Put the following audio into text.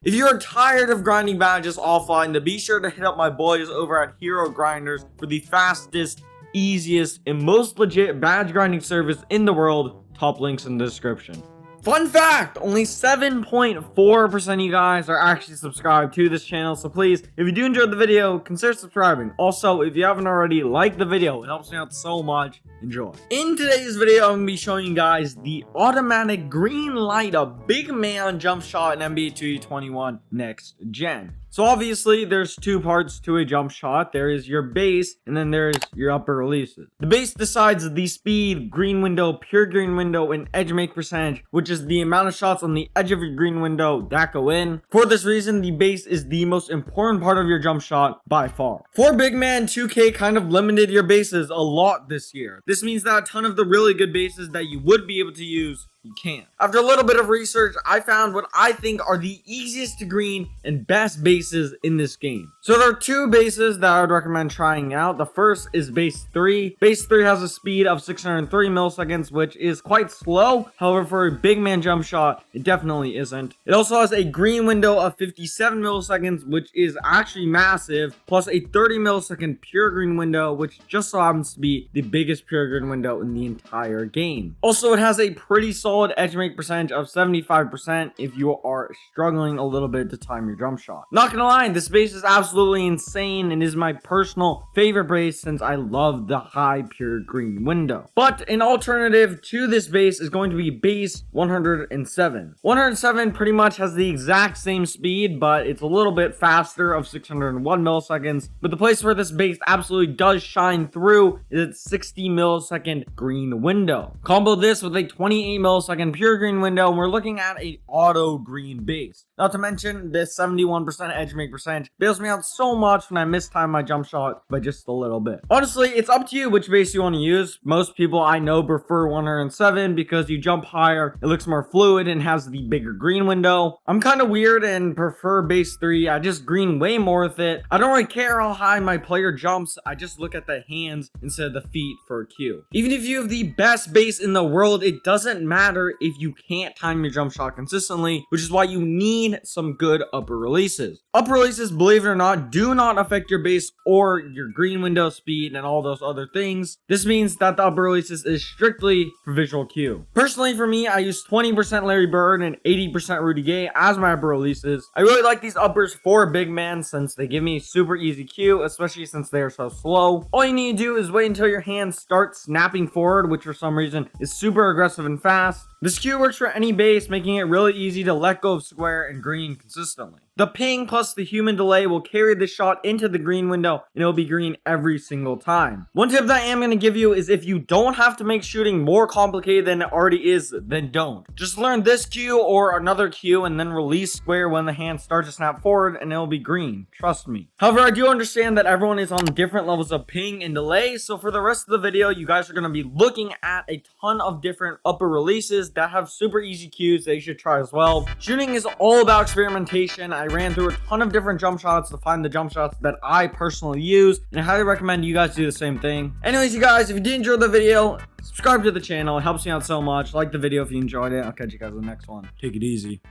If you are tired of grinding badges offline, then be sure to hit up my boys over at Hero Grinders for the fastest, easiest, and most legit badge grinding service in the world. Top links in the description. Fun fact, only 7.4% of you guys are actually subscribed to this channel, so please, if you do enjoy the video, consider subscribing. Also, if you haven't already, like the video. It helps me out so much. Enjoy. In today's video, I'm going to be showing you guys the automatic Greenlight, a big man jump shot in NBA 2K21 next gen. So obviously, there's two parts to a jump shot. There is your base, and then there's your upper releases. The base decides the speed, green window, pure green window, and edge make percentage, which is the amount of shots on the edge of your green window that go in. For this reason, the base is the most important part of your jump shot by far. For big man, 2K kind of limited your bases a lot this year. This means that a ton of the really good bases that you would be able to use, you can't. After a little bit of research, I found what I think are the easiest to green and best bases in this game. So there are two bases that I would recommend trying out. The first is base 3. Base 3 has a speed of 603 milliseconds, which is quite slow. However, for a big man jump shot, it definitely isn't. It also has a green window of 57 milliseconds, which is actually massive, plus a 30 millisecond pure green window, which just so happens to be the biggest pure green window in the entire game. Also, it has a pretty solid edge make percentage of 75% if you are struggling a little bit to time your jump shot. Not gonna lie, this base is absolutely insane and is my personal favorite base since I love the high pure green window. But an alternative to this base is going to be base 107. 107 pretty much has the exact same speed, but it's a little bit faster of 601 milliseconds. But the place where this base absolutely does shine through is its 60 millisecond green window. Combo this with a 28 millisecond pure green window, and we're looking at a auto green base. Not to mention this 71% edge make percentage bails me out so much when I mistime my jump shot by just a little bit. Honestly, it's up to you which base you want to use. Most people I know prefer 107 because you jump higher, it looks more fluid and has the bigger green window. I'm kind of weird and prefer base 3. I just green way more with it. I don't really care how high my player jumps. I just look at the hands instead of the feet for a cue. Even if you have the best base in the world, it doesn't matter if you can't time your jump shot consistently, which is why you need some good upper releases. Upper releases, believe it or not, do not affect your base or your green window speed and all those other things. This means that the upper releases is strictly for visual cue. Personally, for me, I use 20% Larry Bird and 80% Rudy Gay as my upper releases. I really like these uppers for a big man since they give me super easy cue, especially since they are so slow. All you need to do is wait until your hands start snapping forward, which for some reason is super aggressive and fast. This cue works for any base, making it really easy to let go of square and green consistently. The ping plus the human delay will carry the shot into the green window and it will be green every single time. One tip that I am going to give you is if you don't have to make shooting more complicated than it already is, then don't. Just learn this cue or another cue and then release square when the hand starts to snap forward and it will be green. Trust me. However, I do understand that everyone is on different levels of ping and delay, so for the rest of the video, you guys are going to be looking at a ton of different upper releases that have super easy cues that you should try as well. Shooting is all about experimentation. I ran through a ton of different jump shots to find the jump shots that I personally use, and I highly recommend you guys do the same thing. Anyways, you guys, if you did enjoy the video, subscribe to the channel. It helps me out so much. Like the video if you enjoyed it. I'll catch you guys in the next one. Take it easy.